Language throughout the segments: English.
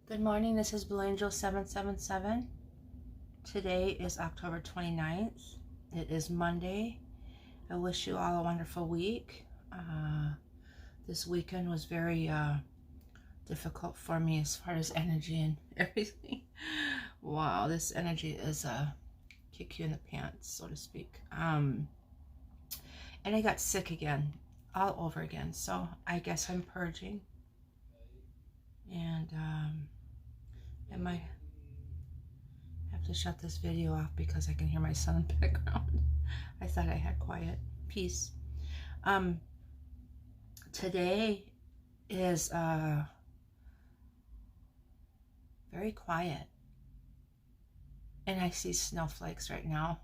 Good morning, this is Blue Angel 777. Today is October 29th. It is Monday. I wish you all a wonderful week. This weekend was very difficult for me as far as energy and everything. Wow, this energy is kick you in the pants, so to speak. And I got sick again, all over again. So I guess I'm purging. And I might have to shut this video off because I can hear my son in the background. I thought I had quiet peace. Today is very quiet. And I see snowflakes right now.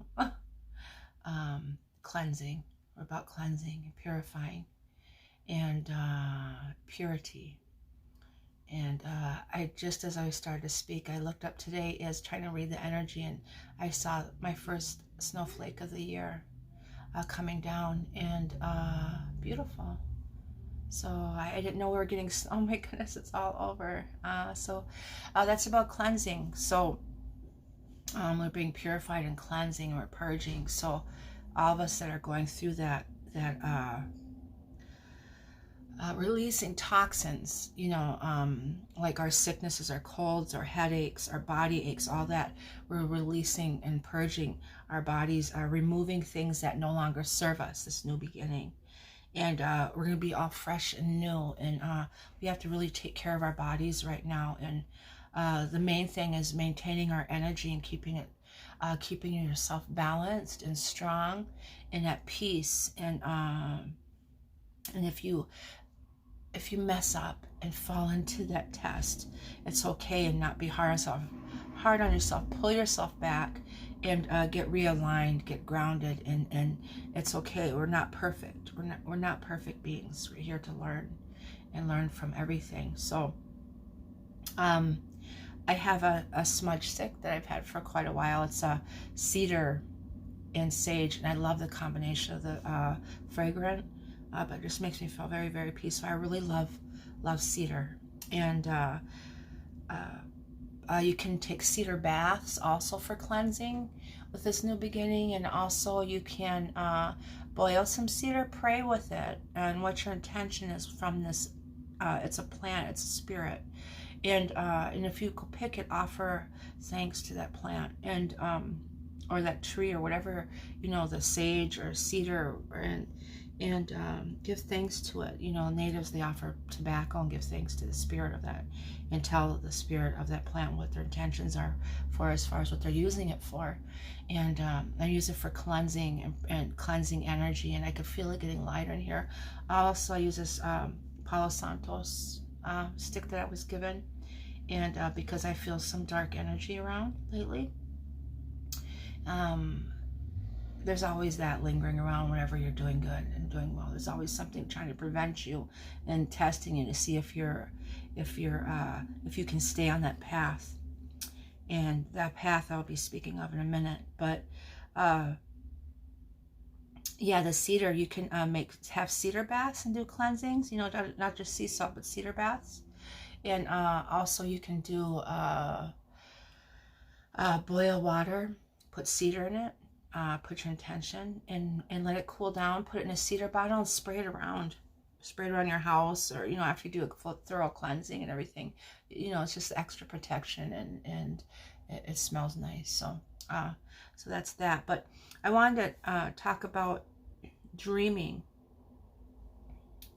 Cleansing. We're about cleansing and purifying and purity. And I just as I started to speak, I looked up today as trying to read the energy, and I saw my first snowflake of the year coming down, and beautiful. So I didn't know we were getting, oh my goodness, it's all over. So that's about cleansing. So we're being purified and cleansing, and we're purging. So all of us that are going through that releasing toxins, you know, like our sicknesses, our colds, our headaches, our body aches, all that, we're releasing and purging our bodies, removing things that no longer serve us, this new beginning. And we're going to be all fresh and new, and we have to really take care of our bodies right now. And the main thing is maintaining our energy and keeping yourself balanced and strong and at peace. And if you mess up and fall into that test, it's okay, and not be hard on yourself. Pull yourself back and get realigned, get grounded, and it's okay. We're not perfect. We're not perfect beings. We're here to learn and learn from everything. So I have a smudge stick that I've had for quite a while. It's a cedar and sage, and I love the combination of the fragrant. But it just makes me feel very, very peaceful. I really love cedar. And you can take cedar baths also for cleansing with this new beginning. And also you can boil some cedar, pray with it, and what your intention is from this. It's a plant, it's a spirit. And if you could pick it, offer thanks to that plant, and or that tree, or whatever, you know, the sage or cedar, and give thanks to it. You know, natives, they offer tobacco and give thanks to the spirit of that, and tell the spirit of that plant what their intentions are for, as far as what they're using it for. And I use it for cleansing and cleansing energy, and I could feel it getting lighter in here. Also, I use this Palo Santos stick that I was given, and because I feel some dark energy around lately. There's always that lingering around whenever you're doing good and doing well. There's always something trying to prevent you and testing you to see if you can stay on that path. And that path I'll be speaking of in a minute. But yeah, the cedar, you can have cedar baths and do cleansings. You know, not just sea salt, but cedar baths. And also you can do boil water, put cedar in it. Put your intention and let it cool down. Put it in a cedar bottle and spray it around. Spray it around your house, or, you know, after you do a thorough cleansing and everything. You know, it's just extra protection, and it smells nice. So so that's that. But I wanted to talk about dreaming.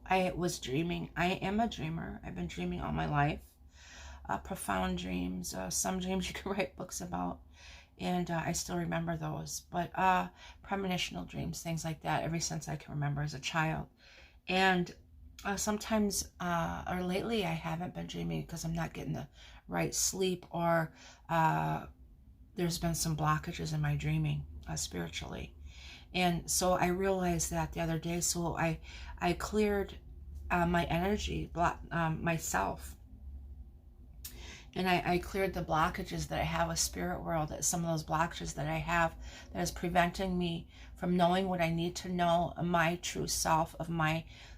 I was dreaming. I am a dreamer. I've been dreaming all my life. Profound dreams. Some dreams you can write books about. And I still remember those, but premonitional dreams, things like that, ever since I can remember as a child. And sometimes, or lately, I haven't been dreaming because I'm not getting the right sleep, or there's been some blockages in my dreaming spiritually. And so I realized that the other day. So I cleared my energy, myself. And I cleared the blockages that I have with spirit world, that some of those blockages that I have that is preventing me from knowing what I need to know, my true self,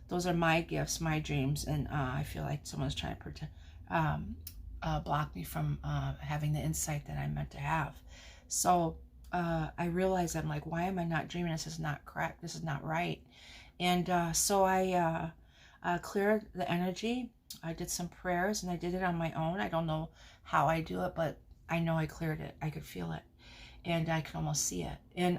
those are my gifts, my dreams. And I feel like someone's trying to block me from having the insight that I'm meant to have. So I realized, I'm like, why am I not dreaming? This is not correct. This is not right. And so I cleared the energy. I did some prayers, and I did it on my own. I don't know how I do it, but I know I cleared it. I could feel it, and I could almost see it. And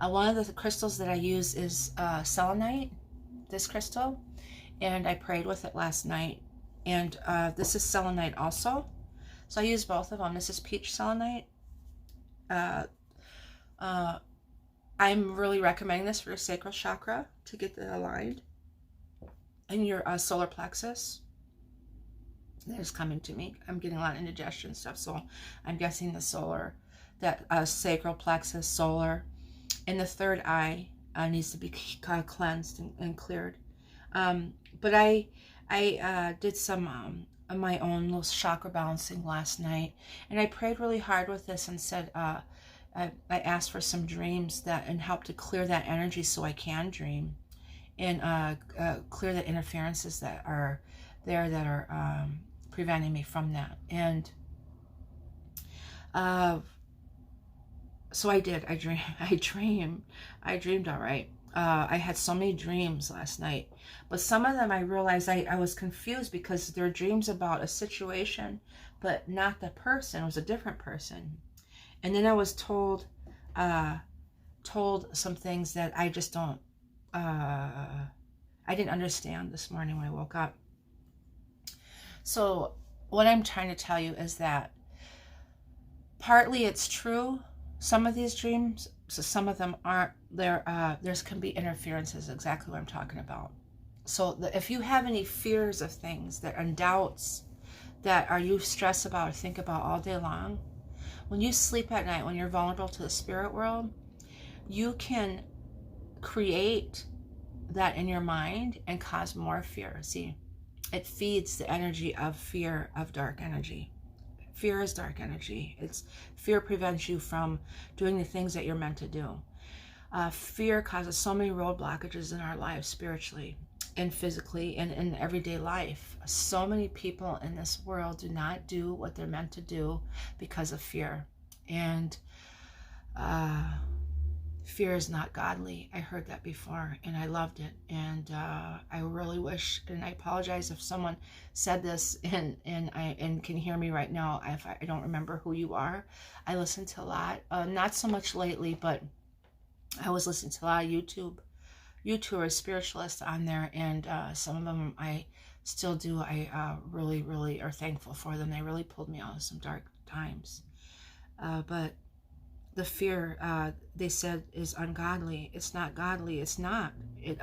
one of the crystals that I use is selenite, this crystal, and I prayed with it last night. And this is selenite also, so I use both of them. This is peach selenite. I'm really recommending this for your sacral chakra to get that aligned, and your solar plexus. That is coming to me. I'm getting a lot of indigestion stuff, so I'm guessing the solar, that sacral plexus, solar, and the third eye needs to be cleansed and cleared. But I did some of my own little chakra balancing last night, and I prayed really hard with this and said, I asked for some dreams and help to clear that energy so I can dream, and clear the interferences that are there that are preventing me from that. And so I did. I dreamed all right. I had so many dreams last night, but some of them I realized I was confused because they're dreams about a situation, but not the person. It was a different person. And then I was told some things that I just don't, I didn't understand this morning when I woke up. So what I'm trying to tell you is that partly it's true. Some of these dreams, so some of them aren't. There's can be interferences, exactly what I'm talking about. So if you have any fears of things and doubts that you stress about or think about all day long, when you sleep at night, when you're vulnerable to the spirit world, you can create that in your mind and cause more fear. See, it feeds the energy of fear, of dark energy. Fear is dark energy. Fear prevents you from doing the things that you're meant to do. Fear causes so many road blockages in our lives, spiritually and physically and in everyday life. So many people in this world do not do what they're meant to do because of fear. And fear is not godly. I heard that before, and I loved it. And I really wish, and I apologize if someone said this and can hear me right now. If I don't remember who you are. I listen to a lot, not so much lately, but I was listening to a lot of YouTubers, spiritualists on there, and some of them I still do. I really, really are thankful for them. They really pulled me out of some dark times. But the fear, they said, is ungodly. It's not godly. It's not. It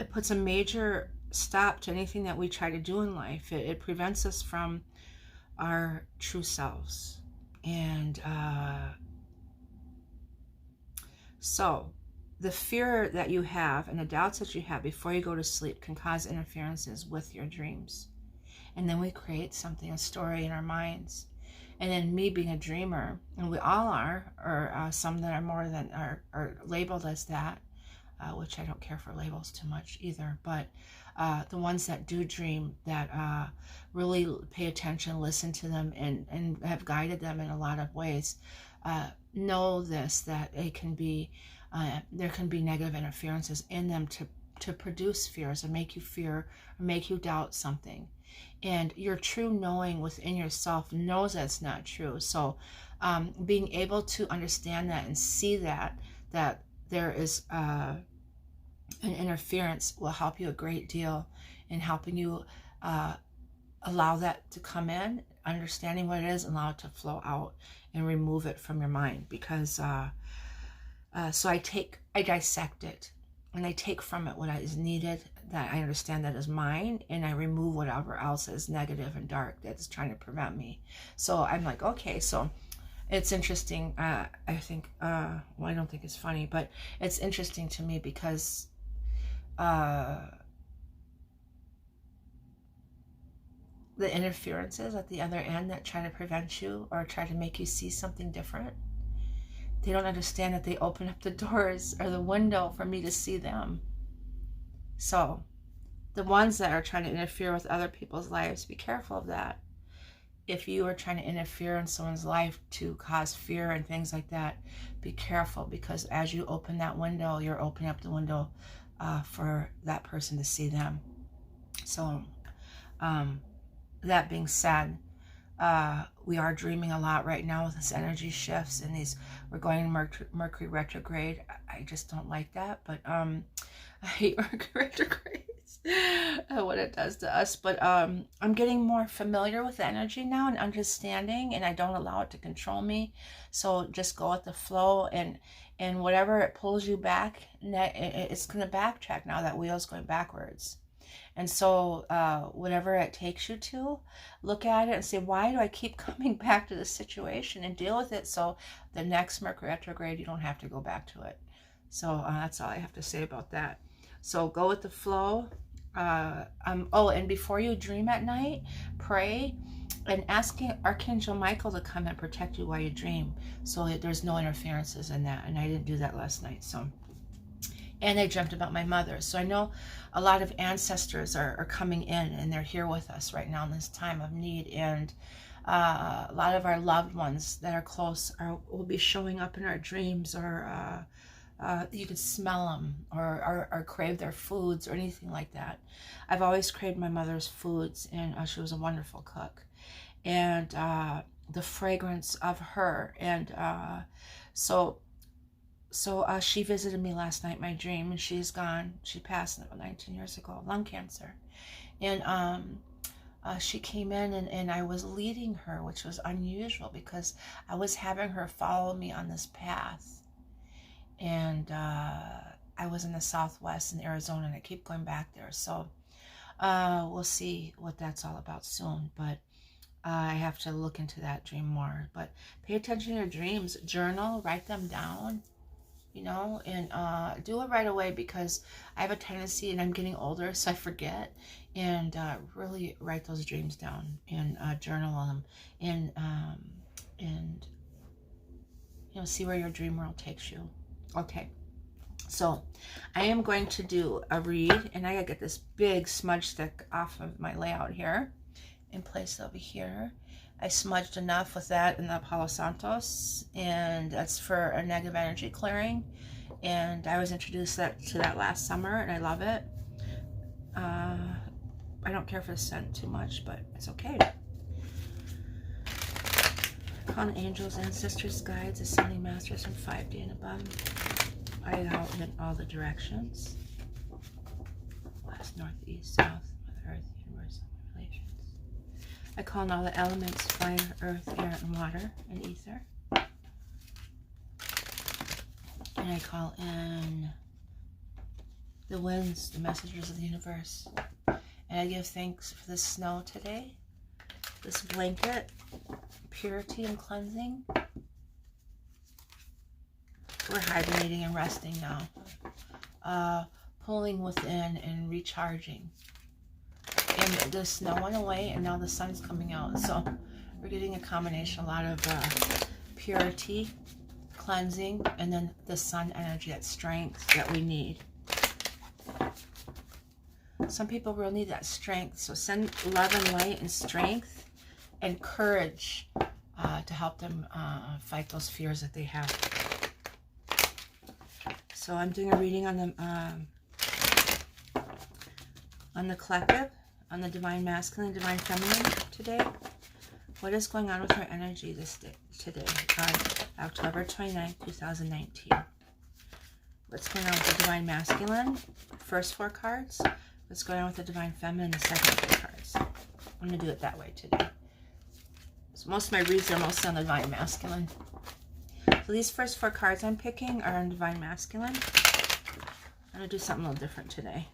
puts a major stop to anything that we try to do in life. It prevents us from our true selves. And so the fear that you have and the doubts that you have before you go to sleep can cause interferences with your dreams. And then we create something, a story in our minds. And then me being a dreamer, and we all are, or some that are more than are labeled as that, which I don't care for labels too much either. But the ones that do dream, that really pay attention, listen to them, and have guided them in a lot of ways, know this, that it can be there can be negative interferences in them to produce fears and make you fear or make you doubt something. And your true knowing within yourself knows that's not true. So being able to understand that and see that there is an interference will help you a great deal in helping you allow that to come in, understanding what it is, and allow it to flow out and remove it from your mind. Because so I dissect it, and I take from it what is needed, that I understand that is mine, and I remove whatever else is negative and dark that's trying to prevent me. So I'm like, okay, so it's interesting. I think, well, I don't think it's funny, but it's interesting to me because the interferences at the other end that try to prevent you or try to make you see something different, they don't understand that they open up the doors or the window for me to see them. So the ones that are trying to interfere with other people's lives, be careful of that. If you are trying to interfere in someone's life to cause fear and things like that, be careful, because as you open that window, you're opening up the window for that person to see them. So that being said, we are dreaming a lot right now with this energy shifts and these, we're going Mercury retrograde. I just don't like that, but I hate Mercury retrogrades, what it does to us. But I'm getting more familiar with the energy now and understanding, and I don't allow it to control me. So just go with the flow, and whatever it pulls you back, it's going to backtrack now. That wheel's going backwards. And so whatever it takes you to, look at it and say, why do I keep coming back to this situation, and deal with it, so the next Mercury retrograde, you don't have to go back to it. So that's all I have to say about that. So go with the flow. Oh, and before you dream at night, pray and ask Archangel Michael to come and protect you while you dream, so there's no interferences in that. And I didn't do that last night. So, and I dreamt about my mother. So I know a lot of ancestors are coming in, and they're here with us right now in this time of need. And a lot of our loved ones that are close will be showing up in our dreams, or you could smell them, or crave their foods, or anything like that. I've always craved my mother's foods, and she was a wonderful cook. And the fragrance of her. And so she visited me last night in my dream, and she's gone. She passed 19 years ago, lung cancer. And she came in, and I was leading her, which was unusual, because I was having her follow me on this path. And I was in the Southwest in Arizona, and I keep going back there. So we'll see what that's all about soon. But I have to look into that dream more. But pay attention to your dreams. Journal, write them down. You know, and do it right away, because I have a tendency, and I'm getting older, so I forget. And really write those dreams down, and journal them, and you know, see where your dream world takes you. Okay, so I am going to do a read, and I gotta get this big smudge stick off of my layout here and place it over here. I smudged enough with that in the Palo Santos, and that's for a negative energy clearing. And I was introduced to that last summer, and I love it. I don't care for the scent too much, but it's okay. Calling angels, ancestors, guides, ascending masters from 5D and above. I out in all the directions. West, north, east, south, Mother Earth, universe, relations. I call in all the elements, fire, earth, air, and water, and ether. And I call in the winds, the messengers of the universe. And I give thanks for the snow today, this blanket, purity and cleansing. We're hibernating and resting now. Pulling within and recharging. And the snow went away, and now the sun's coming out. So we're getting a combination, a lot of purity, cleansing, and then the sun energy, that strength that we need. Some people really need that strength. So send love and light and strength and courage to help them fight those fears that they have. So I'm doing a reading on the collective, on the divine masculine, divine feminine today. What is going on with our energy today, on October 29th, 2019? What's going on with the divine masculine? First 4 cards. What's going on with the divine feminine? The second 4 cards. I'm going to do it that way today. So most of my reads are mostly on the divine masculine. So these first 4 cards I'm picking are on divine masculine. I'm going to do something a little different today.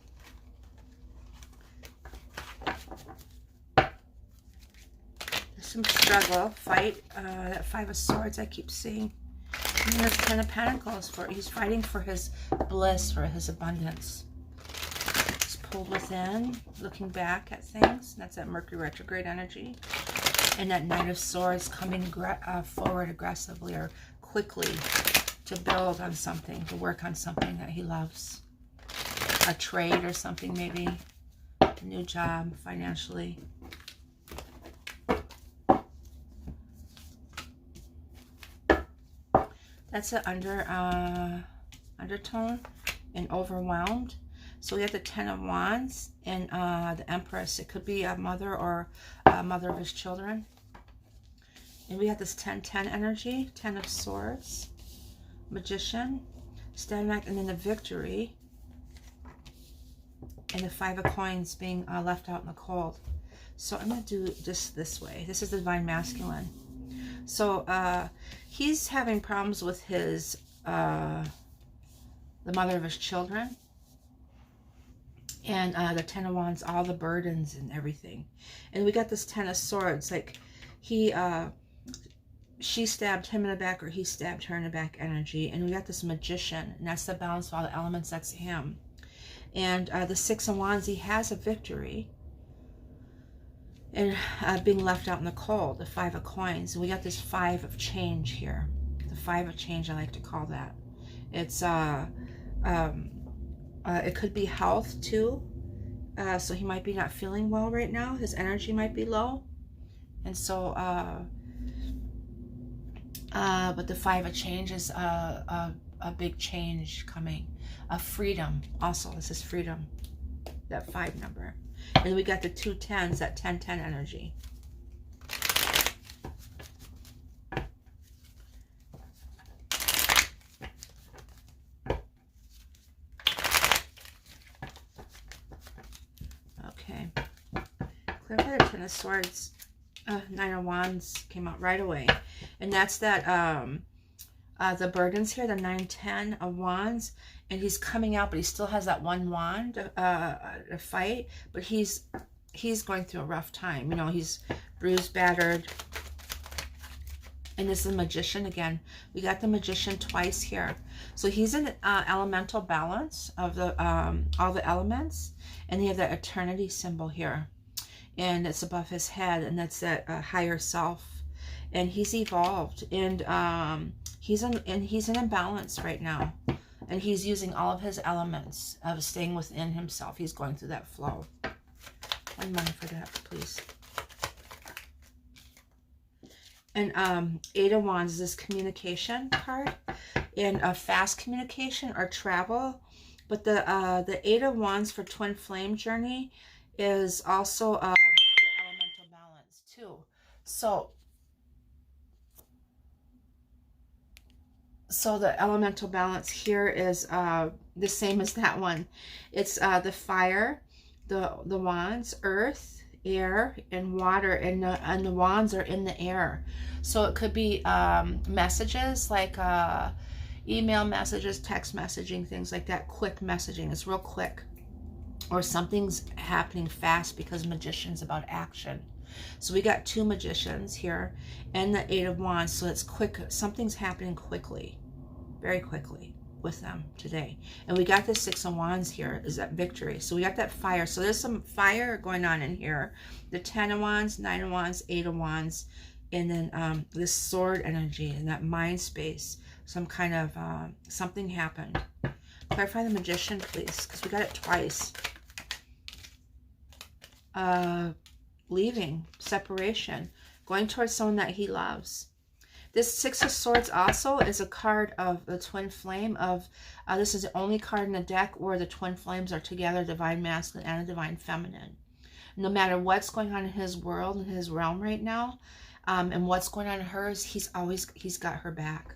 Some struggle, fight, that 5 of Swords I keep seeing. And there's 10 of Pentacles. He's fighting for his bliss, for his abundance. He's pulled within, looking back at things. That's that Mercury retrograde energy. And that Knight of Swords coming forward aggressively or quickly to build on something, to work on something that he loves. A trade or something maybe. new job, financially. That's an undertone and overwhelmed. So we have the Ten of Wands and the Empress. It could be a mother or a mother of his children. And we have this 10-10 energy, 10 of Swords, Magician, standing back, and then the Victory, and the 5 of Coins being left out in the cold. So I'm going to do this way. This is the Divine Masculine. So he's having problems with his, the mother of his children. And the Ten of Wands, all the burdens and everything. And we got this 10 of Swords, like she stabbed him in the back, or he stabbed her in the back energy. And we got this Magician, and that's the balance of all the elements, that's him. And the 6 of Wands, he has a victory. And being left out in the cold, the 5 of Coins. And we got this 5 of Change here. The 5 of Change, I like to call that. It's it could be health too. So he might be not feeling well right now. His energy might be low. And so, but the 5 of Change is a big change coming. Freedom. Also, this is freedom. That 5 number. And we got the 2 10s, that 10-10 energy. Okay. Clarify the 10 of Swords. 9 of Wands came out right away. And that's that, the burdens here, the 9-10 of Wands. And he's coming out, but he still has that 1 wand to fight. But he's going through a rough time. You know, he's bruised, battered. And this is the Magician again. We got the Magician twice here. So he's in elemental balance of the all the elements. And they have that eternity symbol here. And it's above his head. And that's that higher self. And he's evolved. And he's in imbalance right now. And he's using all of his elements of staying within himself. He's going through that flow. 1 moment for that, please. And 8 of Wands is this communication card. And fast communication or travel. But the 8 of Wands for Twin Flame Journey is also the elemental balance too. So the elemental balance here is the same as that one. It's the fire, the wands, earth, air, and water, and the wands are in the air. So it could be messages like email messages, text messaging, things like that. Quick messaging. It's real quick. Or something's happening fast because Magician's about action. So we got 2 Magicians here and the 8 of Wands. So it's quick. Something's happening quickly, very quickly with them today. And we got the 6 of Wands here is that victory. So we got that fire. So there's some fire going on in here. The 10 of Wands, 9 of Wands, 8 of Wands. And then this sword energy and that mind space. Some kind of, something happened. Clarify the Magician, please, because we got it twice. Leaving, separation, going towards someone that he loves. This 6 of Swords also is a card of the twin flame of, this is the only card in the deck where the twin flames are together, divine masculine and a divine feminine. No matter what's going on in his world, in his realm right now, and what's going on in hers, he's got her back.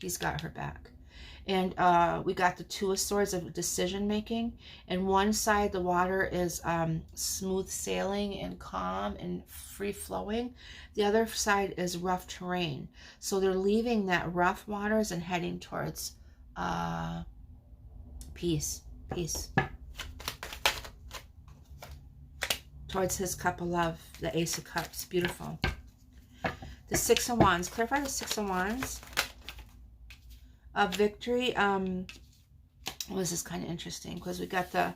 He's got her back. And we got the 2 of Swords of decision making. And one side, the water is smooth sailing and calm and free flowing. The other side is rough terrain. So they're leaving that rough waters and heading towards peace. Peace. Towards his cup of love, the Ace of Cups. Beautiful. The 6 of Wands. Clarify the 6 of Wands. Victory. This is kind of interesting because we got the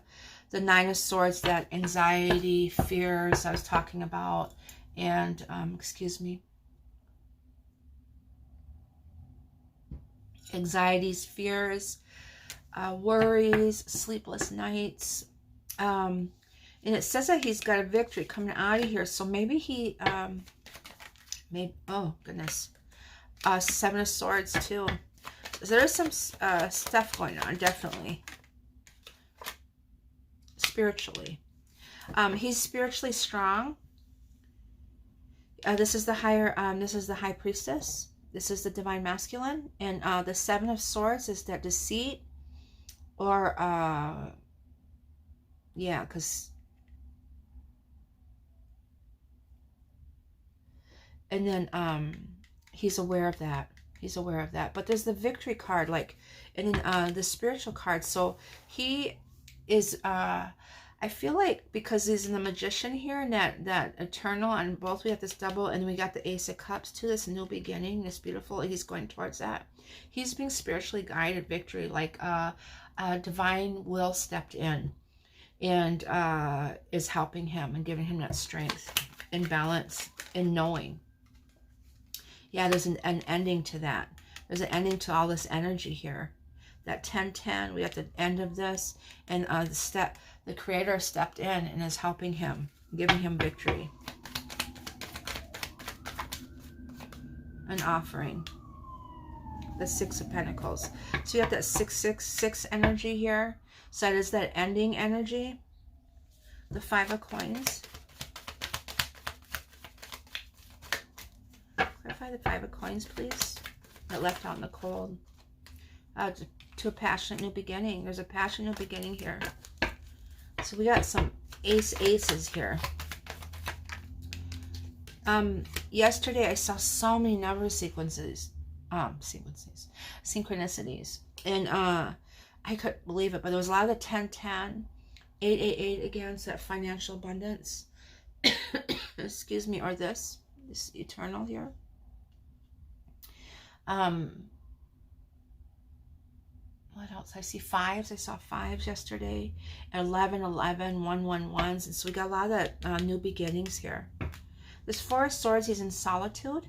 9 of Swords, that anxiety, fears I was talking about, and excuse me, anxieties, fears, worries, sleepless nights, and And it says that he's got a victory coming out of here. So maybe he, oh goodness, Seven of Swords too. So there's some stuff going on, definitely. Spiritually. He's spiritually strong. This is the High Priestess. This is the Divine Masculine. And the Seven of Swords is that deceit. Or, yeah, because... And then he's aware of that. He's aware of that. But there's the victory card, like, and then the spiritual card. So he is, I feel like because he's in the Magician here, and that eternal, and both we have this double, and we got the Ace of Cups too, this new beginning, this beautiful, he's going towards that. He's being spiritually guided, victory, like a divine will stepped in and is helping him and giving him that strength and balance and knowing. Yeah, there's an ending to that. There's an ending to all this energy here. That 10-10, we got the end of this, and the Creator stepped in and is helping him, giving him victory. An offering. The Six of Pentacles. So you have that 666 energy here. So that is that ending energy. The Five of Coins. Clarify the Five of Coins, please. That left out in the cold. To a passionate new beginning. There's a passionate new beginning here. So we got some aces here. Yesterday I saw so many number synchronicities. And I couldn't believe it, but there was a lot of the 10-10, 8-8-8 again, so that financial abundance. Excuse me, or this eternal here. What else? I see fives. I saw fives yesterday. 11, 11, 111s. And so we got a lot of that new beginnings here. This Four of Swords, he's in solitude.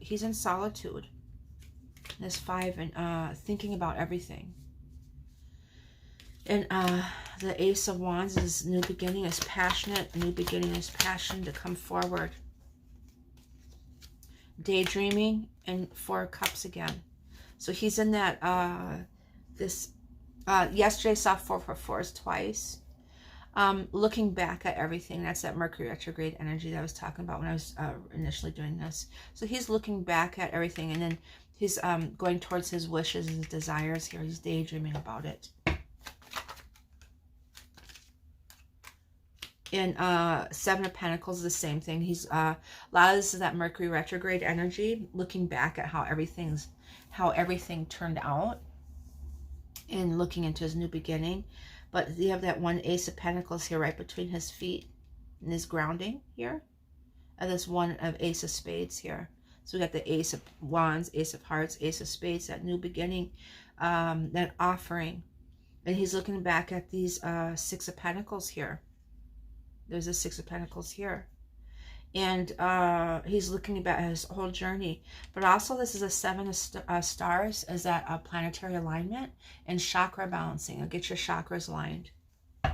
He's in solitude. This five, and thinking about everything. And the Ace of Wands is new beginning, is passionate. New beginning is passion to come forward. Daydreaming, and Four of Cups again. So he's in that, yesterday I saw 444s twice. Looking back at everything. That's that Mercury retrograde energy that I was talking about when I was initially doing this. So he's looking back at everything, and then he's going towards his wishes and his desires here. He's daydreaming about it. And Seven of Pentacles is the same thing. He's a lot of this is that Mercury retrograde energy, looking back at how everything turned out and looking into his new beginning. But you have that one Ace of Pentacles here right between his feet and his grounding here. And this one of Ace of Spades here. So we got the Ace of Wands, Ace of Hearts, Ace of Spades, that new beginning, that offering. And he's looking back at these Six of Pentacles here. There's a Six of Pentacles here. And he's looking back at his whole journey. But also this is a Seven of Stars, as that planetary alignment and chakra balancing. I'll get your chakras aligned. I'm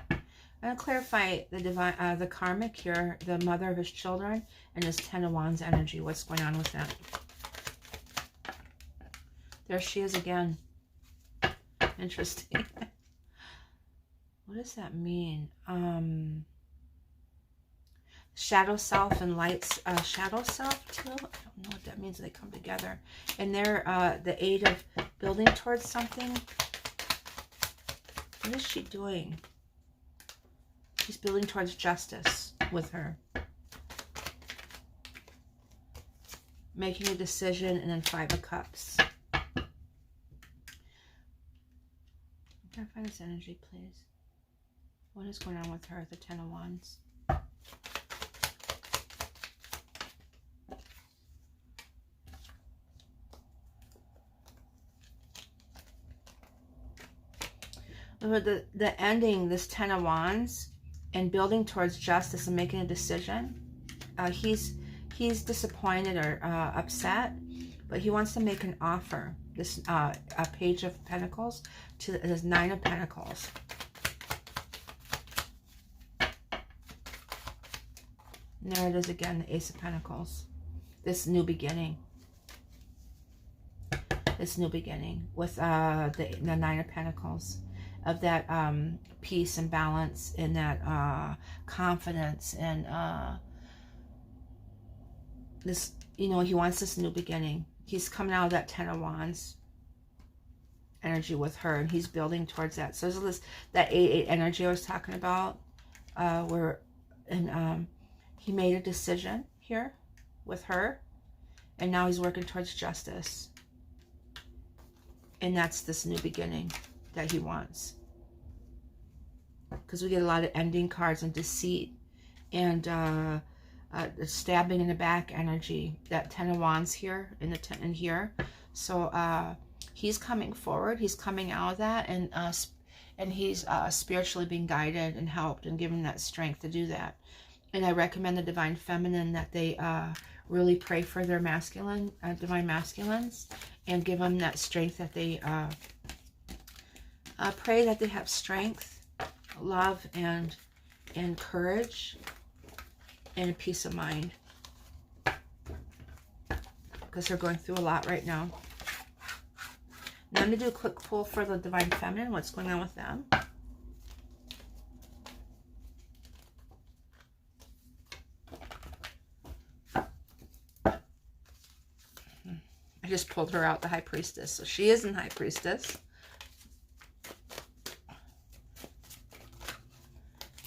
going to clarify the divine, the karmic here, the mother of his children, and his 10 of Wands energy. What's going on with that? There she is again. Interesting. What does that mean? Shadow self and lights, shadow self too. I don't know what that means. They come together, and they're the 8 of building towards something. What is she doing? She's building towards justice with her, making a decision, and then 5 of Cups. Can I find this energy, please? What is going on with her? The 10 of Wands. The ending, this 10 of Wands, and building towards justice and making a decision. He's disappointed or upset, but he wants to make an offer. This a Page of Pentacles to this 9 of Pentacles. And there it is again, the Ace of Pentacles. This new beginning. This new beginning with the Nine of Pentacles. Of that peace and balance and that confidence and this, you know, he wants this new beginning. He's coming out of that Ten of Wands energy with her, and he's building towards that. So there's this, that 8-8 energy I was talking about, he made a decision here with her, and now he's working towards justice. And that's this new beginning that he wants. Because we get a lot of ending cards and deceit and the stabbing in the back energy. That Ten of Wands here in here. So he's coming forward. He's coming out of that, and he's spiritually being guided and helped and given that strength to do that. And I recommend the Divine Feminine that they really pray for their masculine, Divine Masculines, and give them that strength that they pray that they have strength, love, and courage, and peace of mind, because they're going through a lot right now. Now I'm going to do a quick pull for the Divine Feminine, what's going on with them. I just pulled her out, the High Priestess. So she is in High Priestess.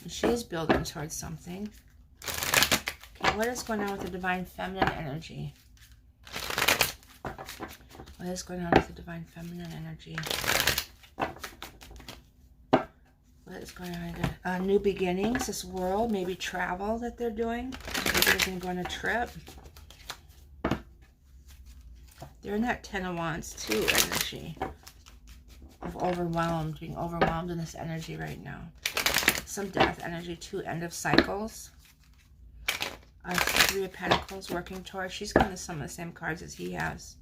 And she is building towards something. Okay, what is going on with the Divine Feminine energy? What is going on with the Divine Feminine energy? What is going on here? New beginnings, this world, maybe travel that they're doing. Maybe they're going to go on a trip. They're in that Ten of Wands too energy. Of overwhelmed, being overwhelmed in this energy right now. Some death energy too, end of cycles. Three of Pentacles working towards. She's going to some of the same cards as he has.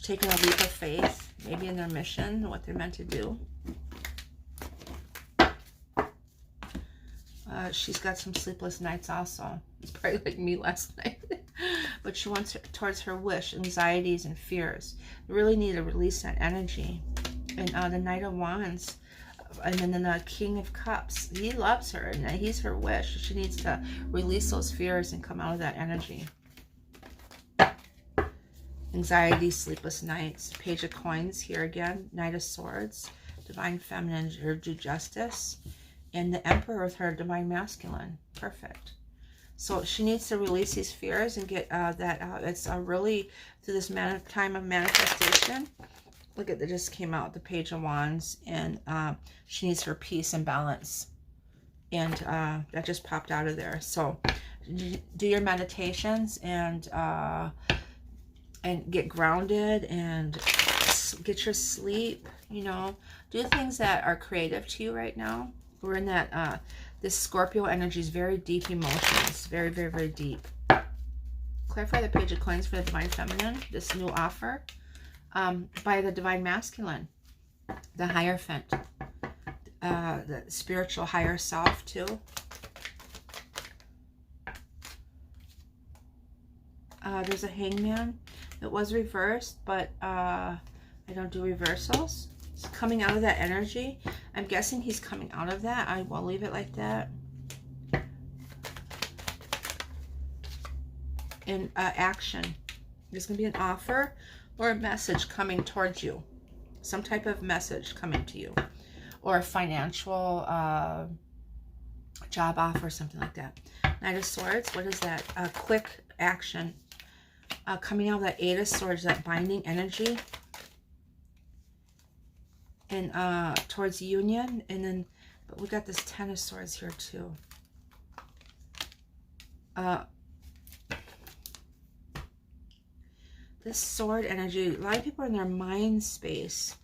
Taking a leap of faith, maybe in their mission, what they're meant to do. She's got some sleepless nights also. It's probably like me last night. But she wants towards her wish, anxieties and fears. You really need to release that energy. And the Knight of Wands, and then the King of Cups. He loves her, and he's her wish. She needs to release those fears and come out of that energy. Anxiety, sleepless nights. Page of Coins here again. Knight of Swords. Divine Feminine, or do justice. And the Emperor with her Divine Masculine. Perfect. So she needs to release these fears and get that out. It's really through this time of manifestation. Look at that, just came out, the Page of Wands. And she needs her peace and balance. And that just popped out of there. So do your meditations and get grounded and get your sleep, you know. Do things that are creative to you right now. We're in that, this Scorpio energy is very deep emotions. Very, very, very deep. Clarify the Page of Coins for the Divine Feminine. This new offer by the Divine Masculine. The Hierophant. The spiritual higher self too. There's a Hangman. It was reversed, but I don't do reversals. It's coming out of that energy. I'm guessing he's coming out of that. I will leave it like that. And action. There's going to be an offer or a message coming towards you. Some type of message coming to you. Or a financial job offer, something like that. Knight of Swords. What is that? Quick action. Coming out of that Eight of Swords, that binding energy. And towards union. And then, but we got this Ten of Swords here too. This sword energy, a lot of people are in their mind space.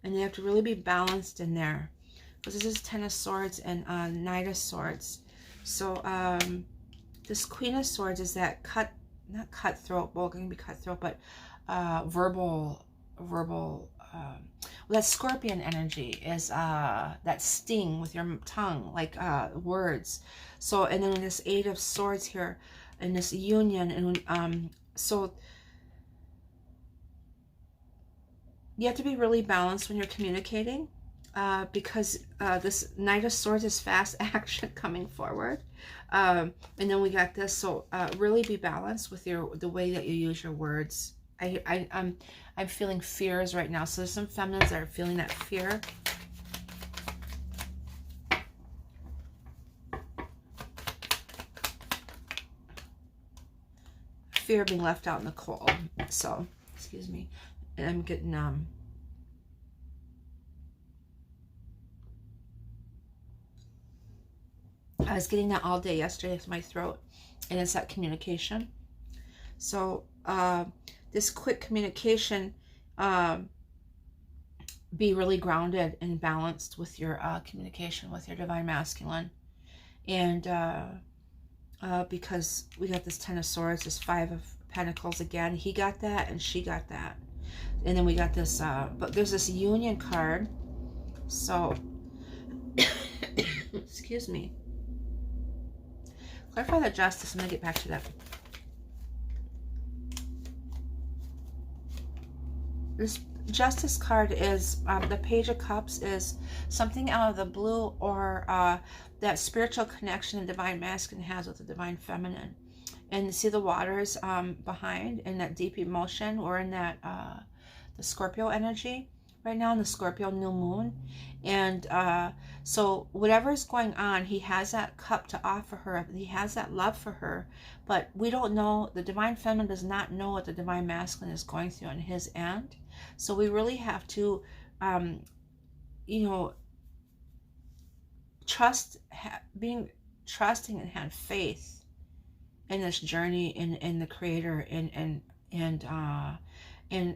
And they have to really be balanced in there. Because this is Ten of Swords and Knight of Swords. So this Queen of Swords is that not cutthroat, well, it can be cutthroat, but verbal, That scorpion energy is that sting with your tongue, like words. So, and then this Eight of Swords here, and this union, and so you have to be really balanced when you're communicating, because this Knight of Swords is fast action coming forward, and then we got this. So really be balanced with the way that you use your words. I'm feeling fears right now. So there's some feminines that are feeling that fear. Fear of being left out in the cold. So, excuse me. And I'm getting, I was getting that all day yesterday with my throat. And it's that communication. So, this quick communication, be really grounded and balanced with your communication with your Divine Masculine. And because we got this Ten of Swords, this Five of Pentacles again. He got that and she got that. And then we got this, but there's this Union card. So, excuse me. Clarify the Justice. I'm going to get back to that. This Justice card is, the Page of Cups is something out of the blue, or that spiritual connection the Divine Masculine has with the Divine Feminine. And you see the waters behind, in that deep emotion. We're in that, the Scorpio energy right now, in the Scorpio new moon. And so whatever is going on, he has that cup to offer her. He has that love for her. But we don't know, the Divine Feminine does not know what the Divine Masculine is going through on his end. So we really have to, you know, trusting and have faith in this journey in the Creator, and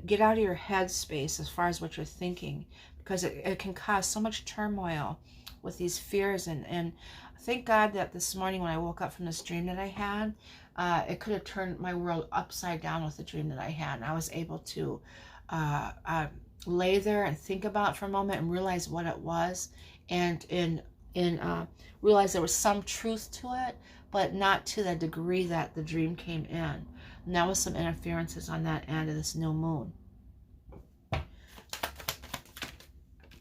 get out of your head space as far as what you're thinking, because it can cause so much turmoil with these fears. And thank God that this morning when I woke up from this dream that I had, it could have turned my world upside down with the dream that I had. And I was able to lay there and think about it for a moment and realize what it was, and realize there was some truth to it, but not to the degree that the dream came in. And that was some interferences on that end of this new moon.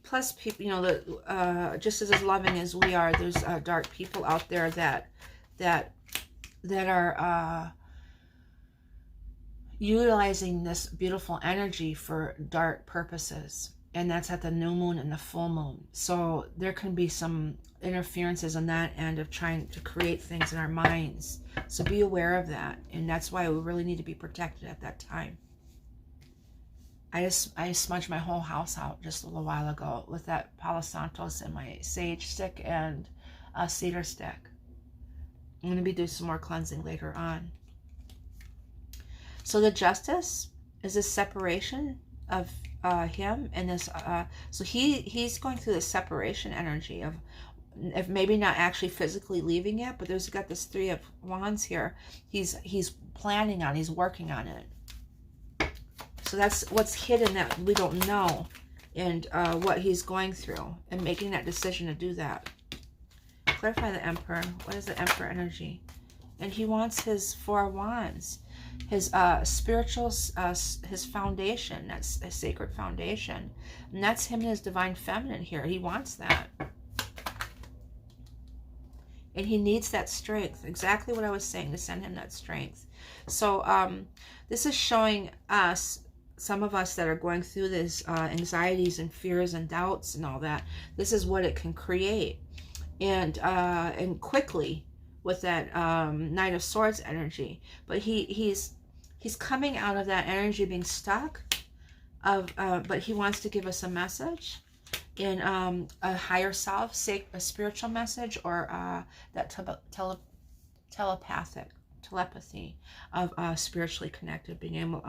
Plus, people, you know, just as loving as we are, there's dark people out there that are utilizing this beautiful energy for dark purposes. And that's at the new moon and the full moon. So there can be some interferences on that end of trying to create things in our minds. So be aware of that. And that's why we really need to be protected at that time. I smudged my whole house out just a little while ago with that Palo Santos and my sage stick and a cedar stick. I'm going to be doing some more cleansing later on. So the Justice is a separation of him, and this so he's going through the separation energy of maybe not actually physically leaving it, but there's got this Three of Wands here. He's planning on, he's working on it. So that's what's hidden that we don't know, and what he's going through, and making that decision to do that. Clarify the Emperor. What is the Emperor energy? And he wants his Four of Wands, his spiritual, his foundation, that's a sacred foundation. And that's him and his Divine Feminine here. He wants that. And he needs that strength. Exactly what I was saying, to send him that strength. So this is showing us, some of us that are going through this anxieties and fears and doubts and all that, this is what it can create. And quickly, with that Knight of Swords energy. But he's coming out of that energy being stuck, but he wants to give us a message in a higher self, a spiritual message, or that telepathic. telepathy, of spiritually connected, being able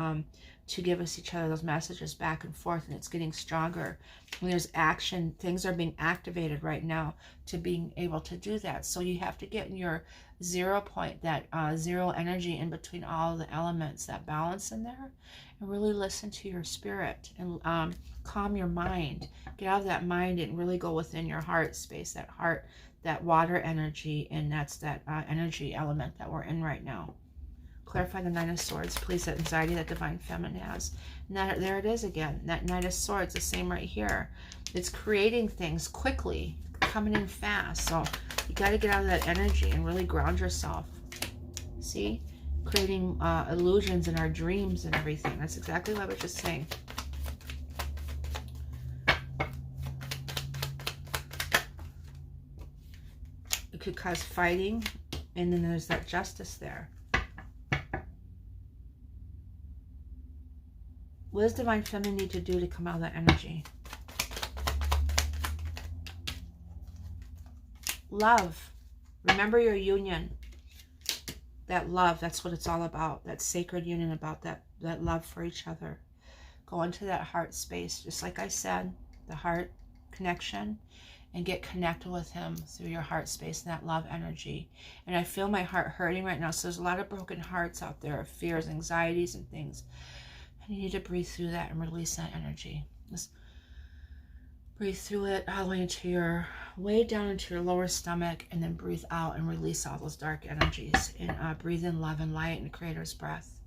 to give us each other those messages back and forth, and it's getting stronger. And there's action, things are being activated right now to being able to do that. So you have to get in your 0 point, that zero energy in between all the elements, that balance in there, and really listen to your spirit, and calm your mind. Get out of that mind and really go within your heart space, that heart, that water energy, and that's that energy element that we're in right now. Clarify the Nine of Swords, please, that anxiety that Divine Feminine has. And that, there it is again, that Knight of Swords, the same right here. It's creating things quickly, coming in fast. So you got to get out of that energy and really ground yourself. See? Creating illusions in our dreams and everything. That's exactly what I was just saying. It could cause fighting, and then there's that justice there. What does Divine Feminine need to do to come out of that energy? Love. Remember your union. That love, that's what it's all about. That sacred union, about that love for each other. Go into that heart space, just like I said, the heart connection, and get connected with him through your heart space and that love energy. And I feel my heart hurting right now. So there's a lot of broken hearts out there, fears, anxieties, and things. And you need to breathe through that and release that energy. Just breathe through it all the way into your, way down into your lower stomach, and then breathe out and release all those dark energies. And breathe in love and light and Creator's breath.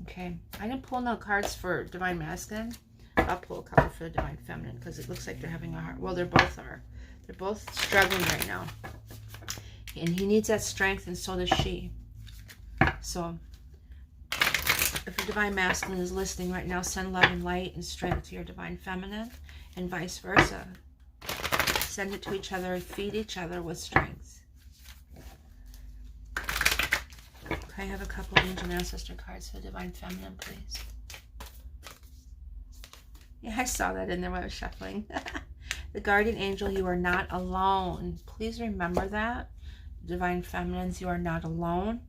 Okay. I didn't pull no cards for Divine Masculine. I'll pull a card for the Divine Feminine, because it looks like they're having a hard, well, they both are. They're both struggling right now. And he needs that strength, and so does she. So if your Divine Masculine is listening right now, send love and light and strength to your Divine Feminine, and vice versa. Send it to each other, feed each other with strength. Can I have a couple Angel and Ancestor cards for the Divine Feminine, please? Yeah, I saw that in there when I was shuffling. The Guardian Angel, you are not alone. Please remember that. Divine Feminines, you are not alone.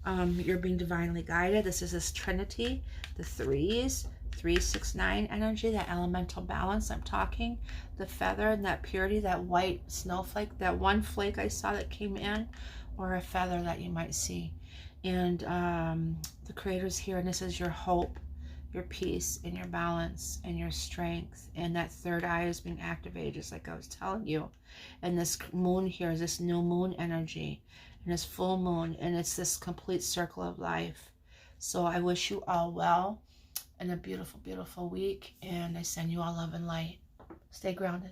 You're being divinely guided. This is this Trinity, the threes, 3, 6, 9 energy, that elemental balance I'm talking. The feather and that purity, that white snowflake, that one flake I saw that came in, or a feather that you might see. And the Creator's here, and this is your hope, your peace, and your balance, and your strength. And that third eye is being activated, just like I was telling you. And this moon here is this new moon energy, and this full moon, and it's this complete circle of life. So I wish you all well, and a beautiful, beautiful week, and I send you all love and light. Stay grounded.